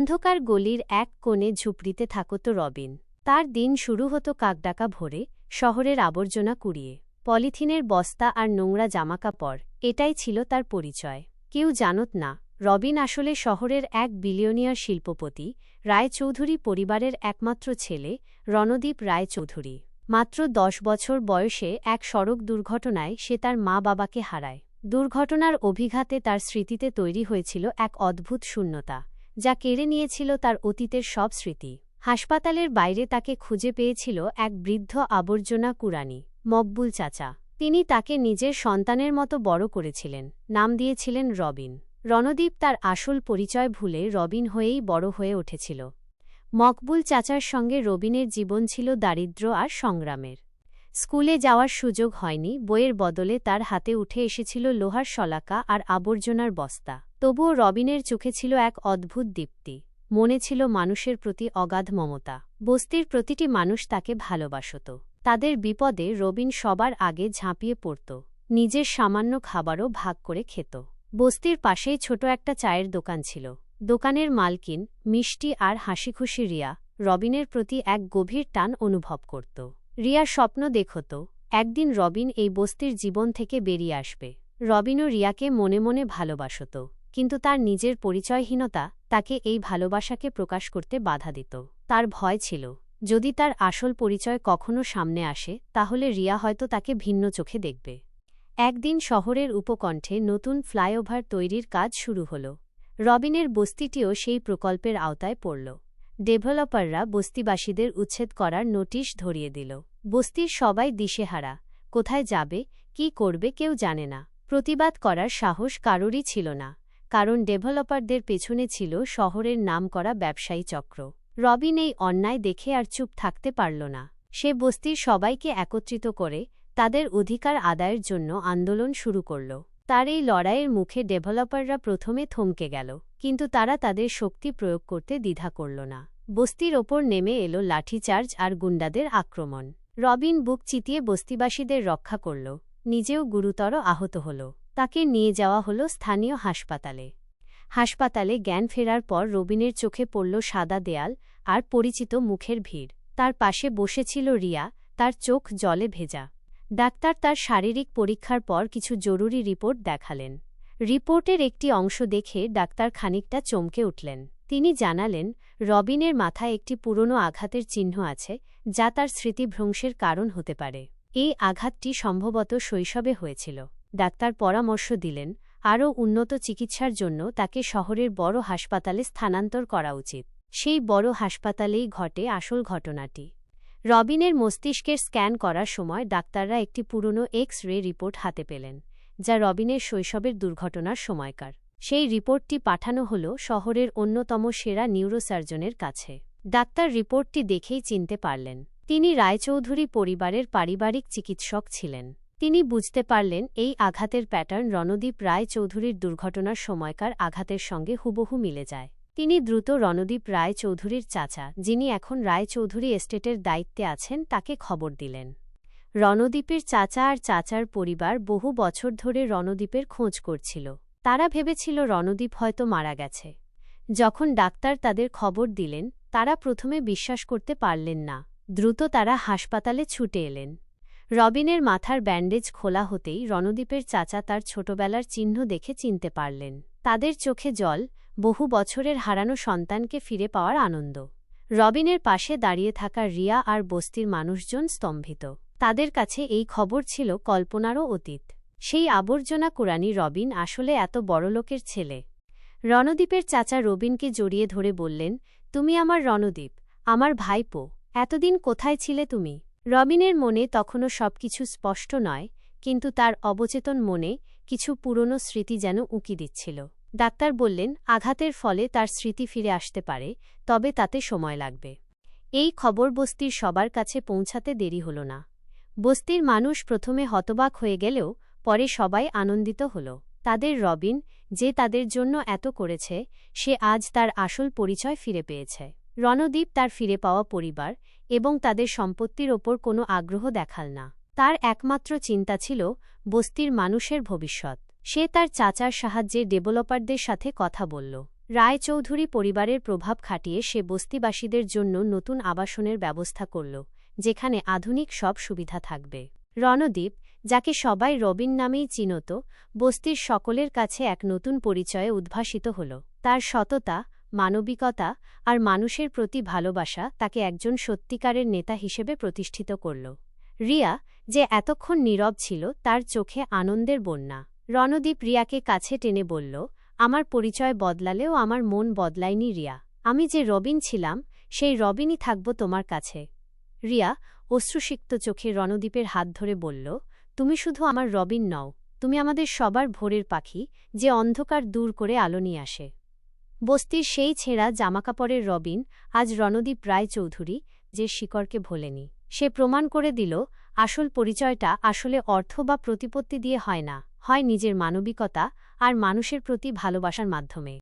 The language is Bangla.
অন্ধকার গলির এক কোণে ঝুপড়িতে থাকত রবিন। তার দিন শুরু হতো কাকডাকা ভোরে, শহরের আবর্জনা কুড়িয়ে, পলিথিনের বস্তা আর নোংরা জামাকাপড়, এটাই ছিল তার পরিচয়। কেউ জানত না রবিন আসলে শহরের এক বিলিয়নিয়ার শিল্পপতি, রায়চৌধুরী পরিবারের একমাত্র ছেলে, রণদীপ রায়চৌধুরী। মাত্র 10 বছর বয়সে এক সড়ক দুর্ঘটনায় সে তার মা বাবাকে হারায়। দুর্ঘটনার অভিঘাতে তার স্মৃতিতে তৈরি হয়েছিল এক অদ্ভুত শূন্যতা, যা কেড়ে নিয়েছিল তার অতীতের সব স্মৃতি। হাসপাতালের বাইরে তাকে খুঁজে পেয়েছিল এক বৃদ্ধ আবর্জনা কুড়ানি, মকবুল চাচা। তিনি তাকে নিজের সন্তানের মতো বড় করেছিলেন, নাম দিয়েছিলেন রবিন। রণদীপ তার আসল পরিচয় ভুলে রবিন হয়েই বড় হয়ে উঠেছিল। মকবুল চাচার সঙ্গে রবিনের জীবন ছিল দারিদ্র্য আর সংগ্রামের। স্কুলে যাওয়ার সুযোগ হয়নি, বইয়ের বদলে তার হাতে উঠে এসেছিল লোহার শলাকা আর আবর্জনার বস্তা। তবুও রবিনের চোখে ছিল এক অদ্ভুত দীপ্তি, মনে ছিল মানুষের প্রতি অগাধ মমতা। বস্তির প্রতিটি মানুষ তাকে ভালোবাসত। তাদের বিপদে রবিন সবার আগে ঝাঁপিয়ে পড়ত, নিজের সামান্য খাবারও ভাগ করে খেত। বস্তির পাশেই ছোট একটা চায়ের দোকান ছিল। দোকানের মালকিন, মিষ্টি আর হাসিখুশি রিয়া, রবিনের প্রতি এক গভীর টান অনুভব করত। রিয়ার স্বপ্ন দেখত একদিন রবিন এই বস্তির জীবন থেকে বেরিয়ে আসবে। রবিনও রিয়াকে মনে মনে ভালোবাসত, কিন্তু তার নিজের পরিচয়হীনতা তাকে এই ভালোবাসাকে প্রকাশ করতে বাধা দিত। তার ভয় ছিল, যদি তার আসল পরিচয় কখনো সামনে আসে তাহলে রিয়া হয়তো তাকে ভিন্ন চোখে দেখবে। একদিন শহরের উপকণ্ঠে নতুন ফ্লাইওভার তৈরির কাজ শুরু হল। রবিনের বস্তিটিও সেই প্রকল্পের আওতায় পড়ল। ডেভেলপাররা বস্তিবাসীদের উচ্ছেদ করার নোটিশ ধরিয়ে দিল। বস্তির সবাই দিশেহারা, কোথায় যাবে, কি করবে কেউ জানে না। প্রতিবাদ করার সাহস কারোরই ছিল না, কারণ ডেভেলপারদের পেছনে ছিল শহরের নামকরা ব্যবসায়ী চক্র। রবিন এই অন্যায় দেখে আর চুপ থাকতে পারল না। সে বস্তির সবাইকে একত্রিত করে তাদের অধিকার আদায়ের জন্য আন্দোলন শুরু করল। তার এই লড়াইয়ের মুখে ডেভেলপাররা প্রথমে থমকে গেল, কিন্তু তারা তাদের শক্তি প্রয়োগ করতে দ্বিধা করল না। বস্তির ওপর নেমে এলো লাঠিচার্জ আর গুন্ডাদের আক্রমণ। রবিন বুক চিতিয়ে বস্তিবাসীদের রক্ষা করল, নিজেও গুরুতর আহত হল। তাকে নিয়ে যাওয়া হলো স্থানীয় হাসপাতালে। হাসপাতালে জ্ঞান ফেরার পর রবিনের চোখে পড়ল সাদা দেয়াল আর পরিচিত মুখের ভিড়। তার পাশে বসেছিল রিয়া, তার চোখ জলে ভেজা। ডাক্তার তার শারীরিক পরীক্ষার পর কিছু জরুরি রিপোর্ট দেখালেন। রিপোর্টের একটি অংশ দেখে ডাক্তার খানিকটা চমকে উঠলেন। তিনি জানালেন, রবিনের মাথায় একটি পুরনো আঘাতের চিহ্ন আছে, যা তার স্মৃতিভ্রংশের কারণ হতে পারে। এই আঘাতটি সম্ভবত শৈশবে হয়েছিল। ডাক্তার পরামর্শ দিলেন, আরও উন্নত চিকিৎসার জন্য তাকে শহরের বড় হাসপাতালে স্থানান্তর করা উচিত। সেই বড় হাসপাতালেই ঘটে আসল ঘটনাটি। রবিনের মস্তিষ্কের স্ক্যান করার সময় ডাক্তাররা একটি পুরনো এক্স-রে রিপোর্ট হাতে পেলেন, যা রবিনের শৈশবের দুর্ঘটনার সময়কার। সেই রিপোর্টটি পাঠানো হল শহরের অন্যতম সেরা নিউরোসার্জনের কাছে। ডাক্তার রিপোর্টটি দেখেই চিনতে পারলেন, তিনি রায়চৌধুরী পরিবারের পারিবারিক চিকিৎসক ছিলেন। তিনি বুঝতে পারলেন এই আঘাতের প্যাটার্ন রণদীপ রায়চৌধুরীর দুর্ঘটনার সময়কার আঘাতের সঙ্গে হুবহু মিলে যায়। তিনি দ্রুত রণদীপ রায়চৌধুরীর চাচা, যিনি এখন রায়চৌধুরী এস্টেটের দায়িত্বে আছেন, তাকে খবর দিলেন। রণদীপের চাচা আর চাচার পরিবার বহু বছর ধরে রণদীপের খোঁজ করছিল। তারা ভেবেছিল রণদীপ হয়তো মারা গেছে। যখন ডাক্তার তাদের খবর দিলেন, তারা প্রথমে বিশ্বাস করতে পারলেন না। দ্রুত তারা হাসপাতালে ছুটে এলেন। রবিনের মাথার ব্যান্ডেজ খোলা হতেই রণদীপের চাচা তার ছোটবেলার চিহ্ন দেখে চিনতে পারলেন। তাদের চোখে জল, বহু বছরের হারানো সন্তানকে ফিরে পাওয়ার আনন্দ। রবিনের পাশে দাঁড়িয়ে থাকা রিয়া আর বস্তির মানুষজন স্তম্ভিত। তাদের কাছে এই খবর ছিল কল্পনারও অতীত। সেই আবর্জনা কুড়ানি রবিন আসলে এত বড়লোকের ছেলে। রণদীপের চাচা রবিনকে জড়িয়ে ধরে বললেন, তুমি আমার রণদীপ, আমার ভাইপো, এতদিন কোথায় ছিলে তুমি? রবিনের মনে তখনও সবকিছু স্পষ্ট নয়, কিন্তু তার অবচেতন মনে কিছু পুরনো স্মৃতি যেন উঁকি দিচ্ছিল। ডাক্তার বললেন, আঘাতের ফলে তার স্মৃতি ফিরে আসতে পারে, তবে তাতে সময় লাগবে। এই খবর বস্তির সবার কাছে পৌঁছাতে দেরি হল না। বস্তির মানুষ প্রথমে হতবাক হয়ে গেলেও পরে সবাই আনন্দিত হল। তাদের রবিন, যে তাদের জন্য এত করেছে, সে আজ তার আসল পরিচয় ফিরে পেয়েছে। রণদীপ তার ফিরে পাওয়া পরিবার এবং তাদের সম্পত্তির ওপর কোনো আগ্রহ দেখাল না। তার একমাত্র চিন্তা ছিল বস্তির মানুষের ভবিষ্যৎ। সে তার চাচার সাহায্যে ডেভেলপারদের সাথে কথা বলল। রায়চৌধুরী পরিবারের প্রভাব খাটিয়ে সে বস্তিবাসীদের জন্য নতুন আবাসনের ব্যবস্থা করল, যেখানে আধুনিক সব সুবিধা থাকবে। রণদ্বীপ, যাকে সবাই রবিন নামেই চিনত, বস্তির সকলের কাছে এক নতুন পরিচয়ে উদ্ভাসিত হল। তার সততা, মানবিকতা আর মানুষের প্রতি ভালোবাসা তাকে একজন সত্যিকারের নেতা হিসেবে প্রতিষ্ঠিত করল। রিয়া, যে এতক্ষণ নীরব ছিল, তার চোখে আনন্দের বন্যা। রণদ্বীপ রিয়াকে কাছে টেনে বলল, আমার পরিচয় বদলালেও আমার মন বদলায়নি রিয়া। আমি যে রবিন ছিলাম, সেই রবিনই থাকব তোমার কাছে। রিয়া অশ্রুসিক্ত চোখে রণদ্বীপের হাত ধরে বলল, তুমি শুধু আমার রবিন নও, তুমি আমাদের সবার ভোরের পাখি, যে অন্ধকার দূর করে আলো নিয়ে আসে। বস্তির সেই ছেঁড়া জামাকাপড়ের রবিন আজ রণদ্বীপ রায়চৌধুরী, যে শিকড়কে ভোলেনি। সে প্রমাণ করে দিল, আসল পরিচয়টা আসলে অর্থ বা প্রতিপত্তি দিয়ে হয় না, হয় নিজের মানবিকতা আর মানুষের প্রতি ভালোবাসার মাধ্যমে।